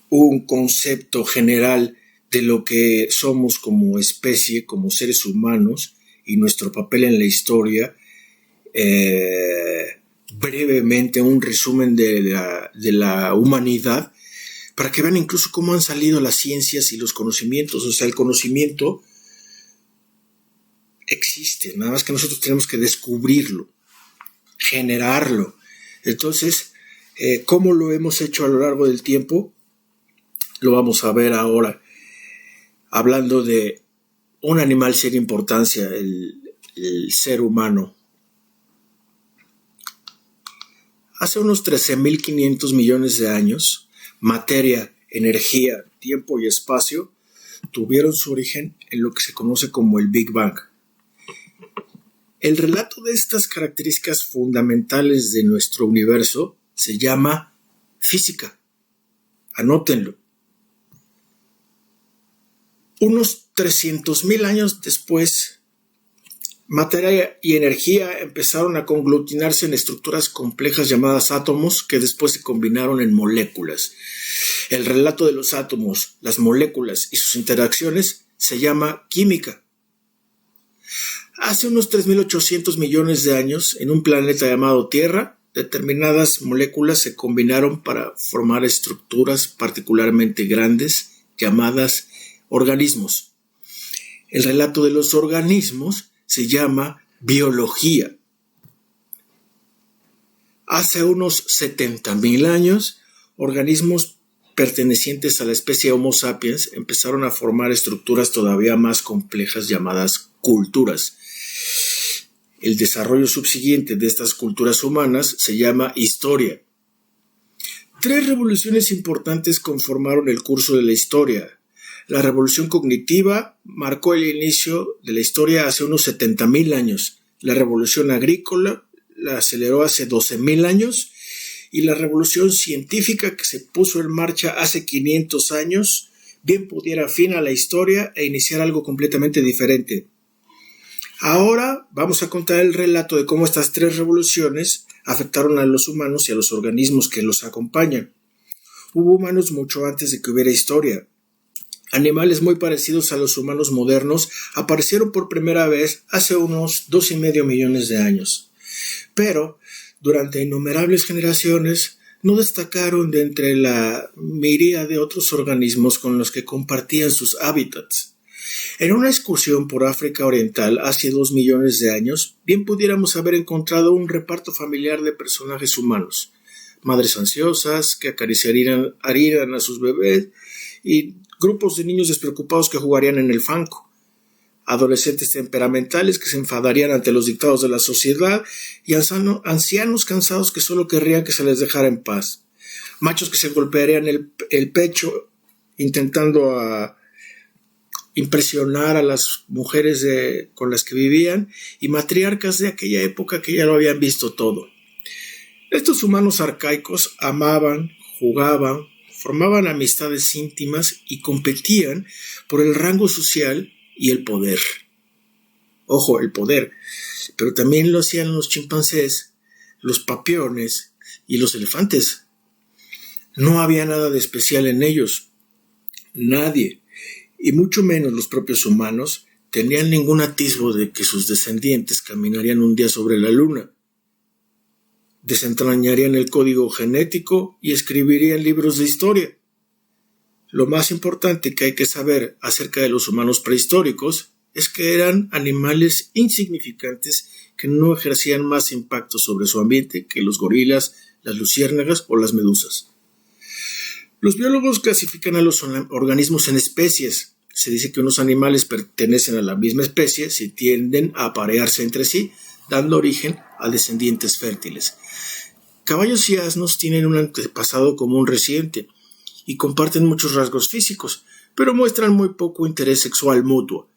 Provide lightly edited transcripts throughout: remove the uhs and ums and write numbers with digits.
un concepto general de lo que somos como especie, como seres humanos y nuestro papel en la historia. Brevemente un resumen de la humanidad para que vean incluso cómo han salido las ciencias y los conocimientos. O sea, el conocimiento existe, nada más que nosotros tenemos que descubrirlo, generarlo. Entonces, ¿cómo lo hemos hecho a lo largo del tiempo? Lo vamos a ver ahora, hablando de un animal sin importancia, el ser humano. Hace unos 13.500 millones de años, materia, energía, tiempo y espacio tuvieron su origen en lo que se conoce como el Big Bang. El relato de estas características fundamentales de nuestro universo se llama física. Anótenlo. Unos 300.000 años después, materia y energía empezaron a conglutinarse en estructuras complejas llamadas átomos que después se combinaron en moléculas. El relato de los átomos, las moléculas y sus interacciones se llama química. Hace unos 3.800 millones de años, en un planeta llamado Tierra, determinadas moléculas se combinaron para formar estructuras particularmente grandes llamadas organismos. El relato de los organismos se llama biología. Hace unos 70.000 años, organismos pertenecientes a la especie Homo sapiens empezaron a formar estructuras todavía más complejas llamadas culturas. El desarrollo subsiguiente de estas culturas humanas se llama historia. 3 revoluciones importantes conformaron el curso de la historia. La revolución cognitiva marcó el inicio de la historia hace unos 70.000 años. La revolución agrícola la aceleró hace 12.000 años. Y la revolución científica que se puso en marcha hace 500 años bien pudiera fin a la historia e iniciar algo completamente diferente. Ahora vamos a contar el relato de cómo estas 3 revoluciones afectaron a los humanos y a los organismos que los acompañan. Hubo humanos mucho antes de que hubiera historia. Animales muy parecidos a los humanos modernos aparecieron por primera vez hace unos 2,5 millones de años. Pero durante innumerables generaciones no destacaron de entre la miríada de otros organismos con los que compartían sus hábitats. En una excursión por África Oriental hace 2 millones de años, bien pudiéramos haber encontrado un reparto familiar de personajes humanos, madres ansiosas que acariciarían a sus bebés y grupos de niños despreocupados que jugarían en el fango, adolescentes temperamentales que se enfadarían ante los dictados de la sociedad y ancianos cansados que solo querrían que se les dejara en paz, machos que se golpearían el pecho intentando impresionar a las mujeres con las que vivían y matriarcas de aquella época que ya lo habían visto todo. Estos humanos arcaicos amaban, jugaban, formaban amistades íntimas y competían por el rango social y el poder. Ojo, el poder. Pero también lo hacían los chimpancés, los papiones y los elefantes. No había nada de especial en ellos. Nadie, y mucho menos los propios humanos, tenían ningún atisbo de que sus descendientes caminarían un día sobre la luna. Desentrañarían el código genético y escribirían libros de historia. Lo más importante que hay que saber acerca de los humanos prehistóricos es que eran animales insignificantes que no ejercían más impacto sobre su ambiente que los gorilas, las luciérnagas o las medusas. Los biólogos clasifican a los organismos en especies. Se dice que unos animales pertenecen a la misma especie si tienden a aparearse entre sí, dando origen a descendientes fértiles. Caballos y asnos tienen un antepasado común reciente y comparten muchos rasgos físicos, pero muestran muy poco interés sexual mutuo.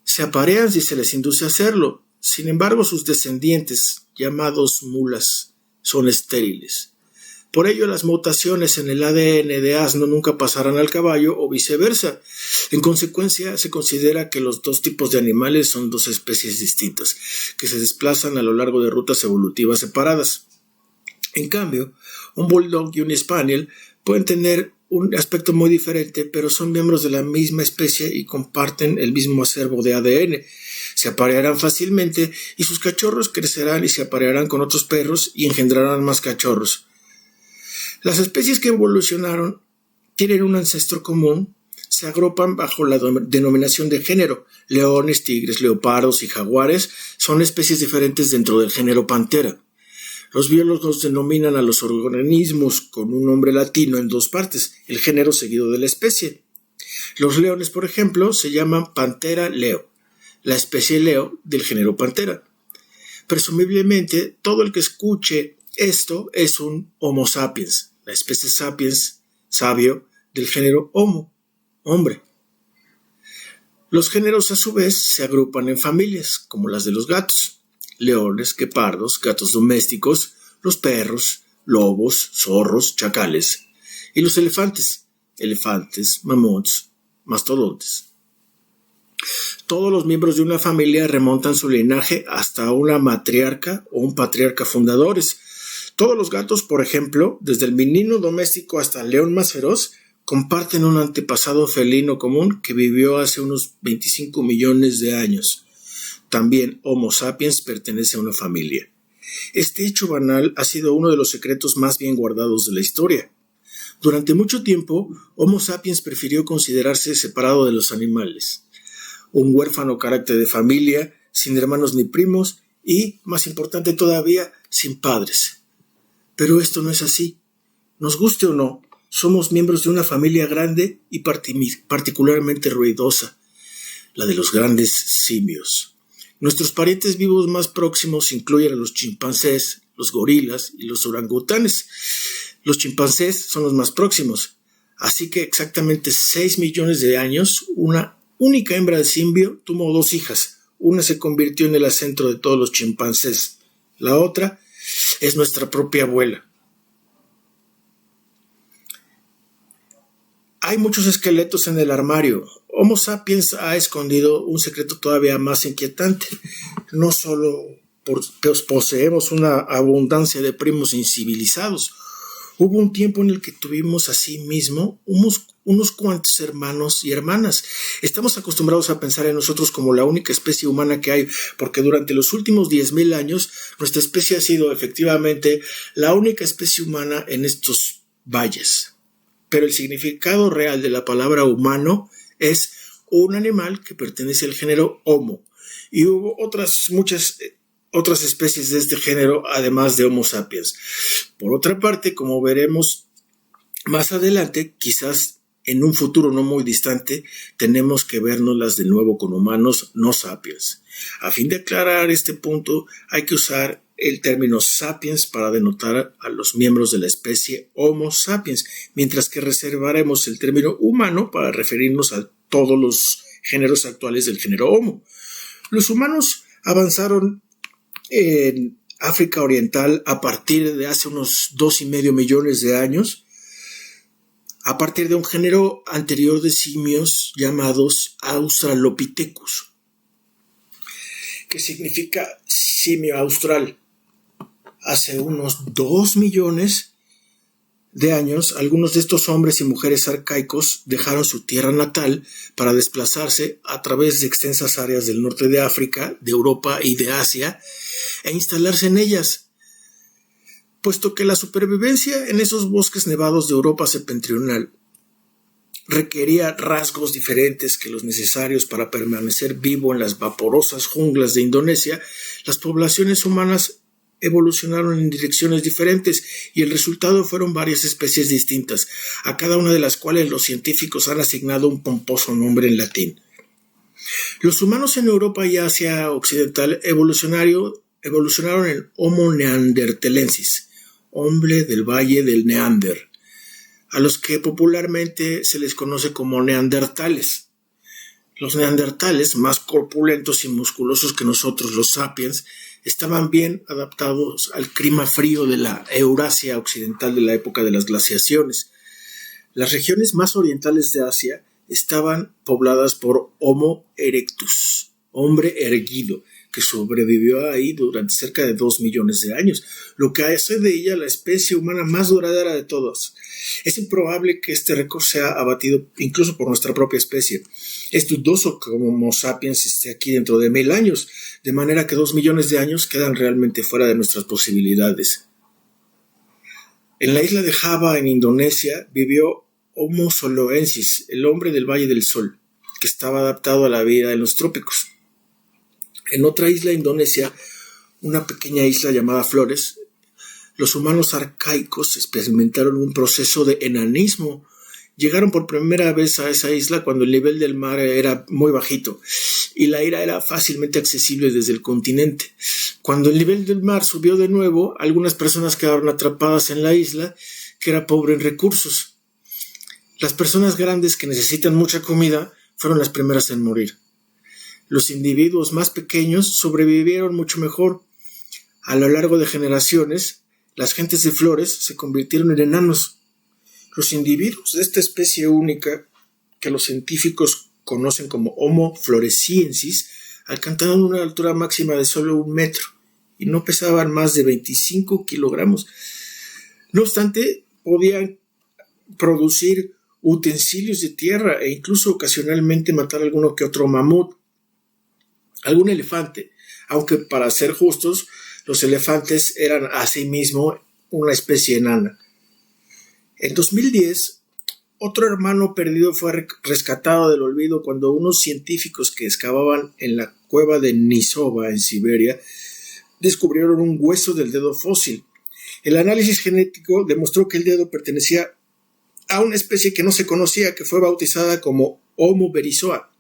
Se aparean si se les induce a hacerlo. Sin embargo, sus descendientes, llamados mulas, son estériles. Por ello, las mutaciones en el ADN de asno nunca pasarán al caballo o viceversa. En consecuencia, se considera que los 2 tipos de animales son 2 especies distintas, que se desplazan a lo largo de rutas evolutivas separadas. En cambio, un bulldog y un spaniel pueden tener un aspecto muy diferente, pero son miembros de la misma especie y comparten el mismo acervo de ADN. Se aparearán fácilmente y sus cachorros crecerán y se aparearán con otros perros y engendrarán más cachorros. Las especies que evolucionaron tienen un ancestro común, se agrupan bajo la denominación de género. Leones, tigres, leopardos y jaguares son especies diferentes dentro del género Panthera. Los biólogos denominan a los organismos con un nombre latino en dos partes, el género seguido de la especie. Los leones, por ejemplo, se llaman Panthera leo, la especie leo del género Panthera. Presumiblemente, todo el que escuche esto es un Homo sapiens, la especie sapiens, sabio, del género Homo, hombre. Los géneros, a su vez, se agrupan en familias, como las de los gatos. Leones, guepardos, gatos domésticos, los perros, lobos, zorros, chacales, y los elefantes, mamuts, mastodontes. Todos los miembros de una familia remontan su linaje hasta una matriarca o un patriarca fundadores. Todos los gatos, por ejemplo, desde el menino doméstico hasta el león más feroz, comparten un antepasado felino común que vivió hace unos 25 millones de años. También Homo sapiens pertenece a una familia. Este hecho banal ha sido uno de los secretos más bien guardados de la historia. Durante mucho tiempo, Homo sapiens prefirió considerarse separado de los animales. Un huérfano carácter de familia, sin hermanos ni primos y, más importante todavía, sin padres. Pero esto no es así. Nos guste o no, somos miembros de una familia grande y particularmente ruidosa, la de los grandes simios. Nuestros parientes vivos más próximos incluyen a los chimpancés, los gorilas y los orangutanes. Los chimpancés son los más próximos, así que exactamente 6 millones de años, una única hembra de simbio tuvo 2 hijas. Una se convirtió en el centro de todos los chimpancés. La otra es nuestra propia abuela. Hay muchos esqueletos en el armario. Homo sapiens ha escondido un secreto todavía más inquietante. No solo poseemos una abundancia de primos incivilizados. Hubo un tiempo en el que tuvimos asimismo unos cuantos hermanos y hermanas. Estamos acostumbrados a pensar en nosotros como la única especie humana que hay, porque durante los últimos 10,000 años nuestra especie ha sido efectivamente la única especie humana en estos valles. Pero el significado real de la palabra humano es un animal que pertenece al género Homo. Y hubo muchas otras especies de este género, además de Homo sapiens. Por otra parte, como veremos más adelante, quizás en un futuro no muy distante, tenemos que vernoslas de nuevo con humanos no sapiens. A fin de aclarar este punto, hay que usar el término sapiens para denotar a los miembros de la especie Homo sapiens, mientras que reservaremos el término humano para referirnos a todos los géneros actuales del género Homo. Los humanos avanzaron en África Oriental a partir de hace unos 2,5 millones de años, a partir de un género anterior de simios llamados Australopithecus, que significa simio austral. Hace unos 2 millones de años, algunos de estos hombres y mujeres arcaicos dejaron su tierra natal para desplazarse a través de extensas áreas del norte de África, de Europa y de Asia e instalarse en ellas, puesto que la supervivencia en esos bosques nevados de Europa septentrional requería rasgos diferentes que los necesarios para permanecer vivo en las vaporosas junglas de Indonesia. Las poblaciones humanas evolucionaron en direcciones diferentes y el resultado fueron varias especies distintas, a cada una de las cuales los científicos han asignado un pomposo nombre en latín. Los humanos en Europa y Asia Occidental evolucionaron en Homo neanderthalensis, hombre del valle del Neander, a los que popularmente se les conoce como neandertales. Los neandertales, más corpulentos y musculosos que nosotros, los sapiens, estaban bien adaptados al clima frío de la Eurasia occidental de la época de las glaciaciones. Las regiones más orientales de Asia estaban pobladas por Homo erectus, hombre erguido, que sobrevivió ahí durante cerca de 2 millones de años, lo que hace de ella la especie humana más duradera de todas. Es improbable que este récord sea abatido incluso por nuestra propia especie. Es dudoso que Homo sapiens esté aquí dentro de 1000 años, de manera que 2 millones de años quedan realmente fuera de nuestras posibilidades. En la isla de Java, en Indonesia, vivió Homo soloensis, el hombre del Valle del Sol, que estaba adaptado a la vida en los trópicos. En otra isla indonesia, una pequeña isla llamada Flores, los humanos arcaicos experimentaron un proceso de enanismo. Llegaron por primera vez a esa isla cuando el nivel del mar era muy bajito y la isla era fácilmente accesible desde el continente. Cuando el nivel del mar subió de nuevo, algunas personas quedaron atrapadas en la isla, que era pobre en recursos. Las personas grandes que necesitan mucha comida fueron las primeras en morir. Los individuos más pequeños sobrevivieron mucho mejor. A lo largo de generaciones, las gentes de Flores se convirtieron en enanos. Los individuos de esta especie única, que los científicos conocen como Homo floresiensis, alcanzaron una altura máxima de solo 1 metro y no pesaban más de 25 kilogramos. No obstante, podían producir utensilios de tierra e incluso ocasionalmente matar alguno que otro mamut, algún elefante, aunque para ser justos, los elefantes eran asimismo una especie enana. En 2010, otro hermano perdido fue rescatado del olvido cuando unos científicos que excavaban en la cueva de Nisova, en Siberia, descubrieron un hueso del dedo fósil. El análisis genético demostró que el dedo pertenecía a una especie que no se conocía, que fue bautizada como Homo berizoa.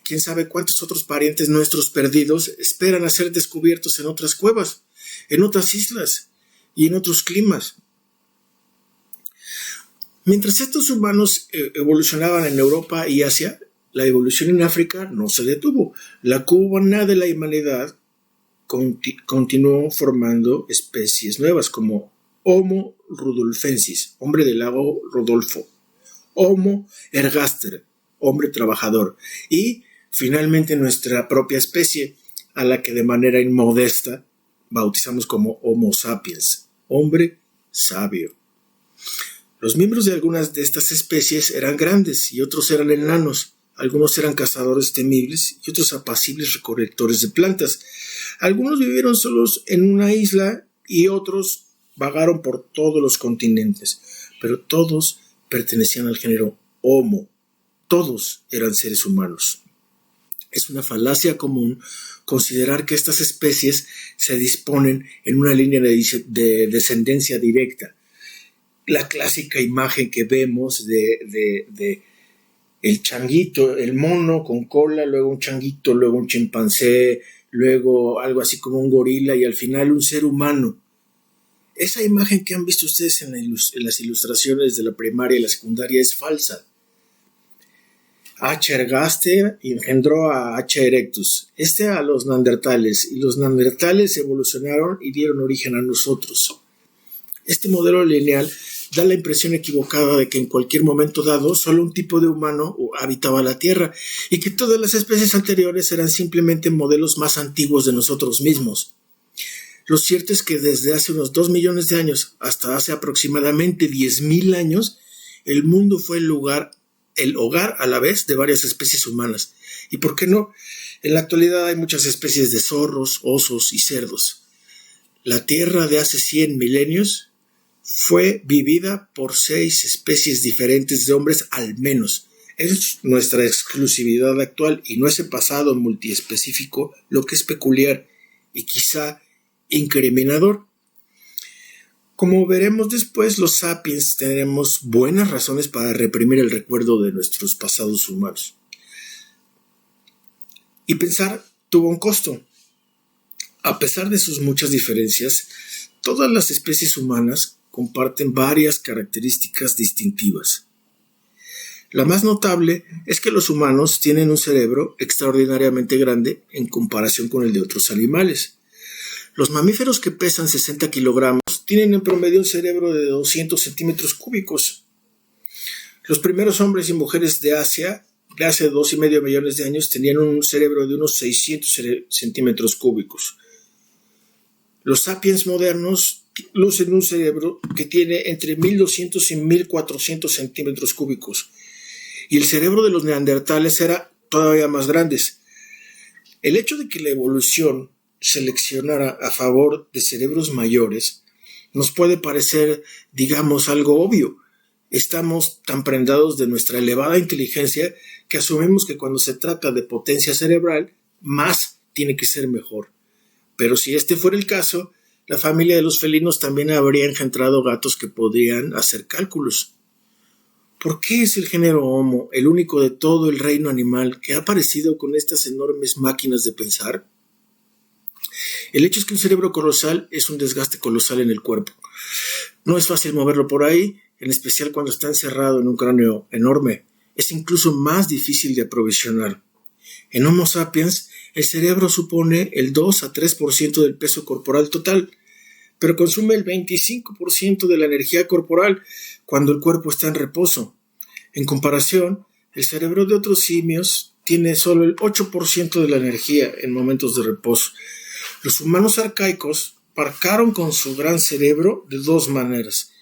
Quién sabe cuántos otros parientes nuestros perdidos esperan a ser descubiertos en otras cuevas, en otras islas y en otros climas. Mientras estos humanos evolucionaban en Europa y Asia, la evolución en África no se detuvo. La cuna de la humanidad continuó formando especies nuevas como Homo rudolfensis, hombre del lago Rodolfo, Homo ergaster, hombre trabajador, y finalmente nuestra propia especie, a la que de manera inmodesta bautizamos como Homo sapiens, hombre sabio. Los miembros de algunas de estas especies eran grandes y otros eran enanos. Algunos eran cazadores temibles y otros apacibles recolectores de plantas. Algunos vivieron solos en una isla y otros vagaron por todos los continentes, pero todos pertenecían al género Homo. Todos eran seres humanos. Es una falacia común considerar que estas especies se disponen en una línea de descendencia directa. La clásica imagen que vemos de el changuito, el mono con cola, luego un changuito, luego un chimpancé, luego algo así como un gorila y al final un ser humano. Esa imagen que han visto ustedes en las ilustraciones de la primaria y la secundaria es falsa. H. ergaster engendró a H. erectus, a los neandertales, y los neandertales evolucionaron y dieron origen a nosotros. Este modelo lineal da la impresión equivocada de que en cualquier momento dado solo un tipo de humano habitaba la Tierra y que todas las especies anteriores eran simplemente modelos más antiguos de nosotros mismos. Lo cierto es que desde hace unos 2 millones de años hasta hace aproximadamente 10.000 años, el mundo fue el hogar a la vez de varias especies humanas. ¿Y por qué no? En la actualidad hay muchas especies de zorros, osos y cerdos. La Tierra de hace 100 milenios fue vivida por 6 especies diferentes de hombres al menos. Es nuestra exclusividad actual y no ese pasado multiespecífico lo que es peculiar y quizá incriminador. Como veremos después, los sapiens tenemos buenas razones para reprimir el recuerdo de nuestros pasados humanos. Y pensar tuvo un costo. A pesar de sus muchas diferencias, todas las especies humanas comparten varias características distintivas. La más notable es que los humanos tienen un cerebro extraordinariamente grande en comparación con el de otros animales. Los mamíferos que pesan 60 kilogramos tienen en promedio un cerebro de 200 centímetros cúbicos. Los primeros hombres y mujeres de Asia de hace 2,5 millones de años tenían un cerebro de unos 600 centímetros cúbicos. Los sapiens modernos lucen un cerebro que tiene entre 1200 y 1400 centímetros cúbicos. Y el cerebro de los neandertales era todavía más grande. El hecho de que la evolución seleccionara a favor de cerebros mayores nos puede parecer, digamos, algo obvio. Estamos tan prendados de nuestra elevada inteligencia que asumimos que cuando se trata de potencia cerebral, más tiene que ser mejor. Pero si este fuera el caso, la familia de los felinos también habría engendrado gatos que podrían hacer cálculos. ¿Por qué es el género Homo el único de todo el reino animal que ha aparecido con estas enormes máquinas de pensar? El hecho es que un cerebro colosal es un desgaste colosal en el cuerpo. No es fácil moverlo por ahí, en especial cuando está encerrado en un cráneo enorme. Es incluso más difícil de aprovisionar. En Homo sapiens, el cerebro supone el 2 a 3% del peso corporal total, pero consume el 25% de la energía corporal cuando el cuerpo está en reposo. En comparación, el cerebro de otros simios tiene solo el 8% de la energía en momentos de reposo. Los humanos arcaicos parcaron con su gran cerebro de dos maneras.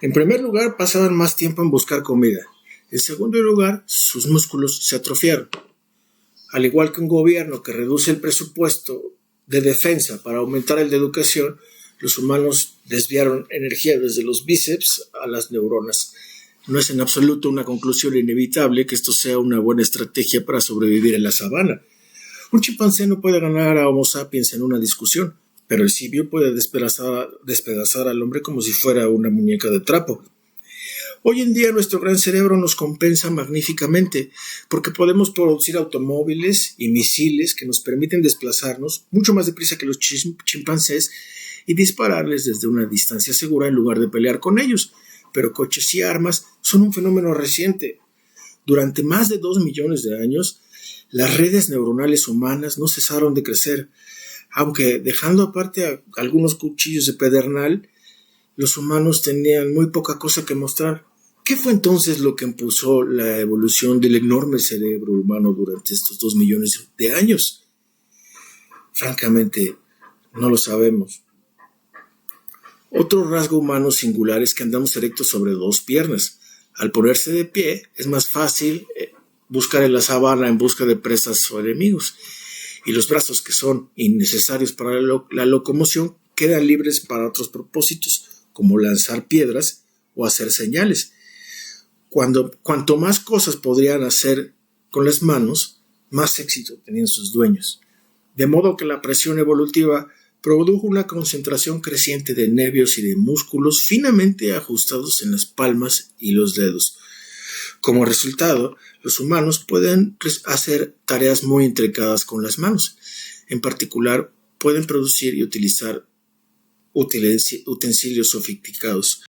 En primer lugar, pasaban más tiempo en buscar comida. En segundo lugar, sus músculos se atrofiaron. Al igual que un gobierno que reduce el presupuesto de defensa para aumentar el de educación, los humanos desviaron energía desde los bíceps a las neuronas. No es en absoluto una conclusión inevitable que esto sea una buena estrategia para sobrevivir en la sabana. Un chimpancé no puede ganar a Homo sapiens en una discusión, pero el simio puede despedazar al hombre como si fuera una muñeca de trapo. Hoy en día nuestro gran cerebro nos compensa magníficamente porque podemos producir automóviles y misiles que nos permiten desplazarnos mucho más deprisa que los chimpancés y dispararles desde una distancia segura en lugar de pelear con ellos. Pero coches y armas son un fenómeno reciente. Durante más de 2 millones de años, las redes neuronales humanas no cesaron de crecer, aunque dejando aparte algunos cuchillos de pedernal, los humanos tenían muy poca cosa que mostrar. ¿Qué fue entonces lo que impulsó la evolución del enorme cerebro humano durante estos 2 millones de años? Francamente, no lo sabemos. Otro rasgo humano singular es que andamos erectos sobre dos piernas. Al ponerse de pie, es más fácil buscar en la sabana en busca de presas o enemigos. Y los brazos, que son innecesarios para la locomoción, quedan libres para otros propósitos, como lanzar piedras o hacer señales. Cuanto más cosas podrían hacer con las manos, más éxito tenían sus dueños. De modo que la presión evolutiva produjo una concentración creciente de nervios y de músculos finamente ajustados en las palmas y los dedos. Como resultado, los humanos pueden hacer tareas muy intricadas con las manos. En particular, pueden producir y utilizar utensilios sofisticados.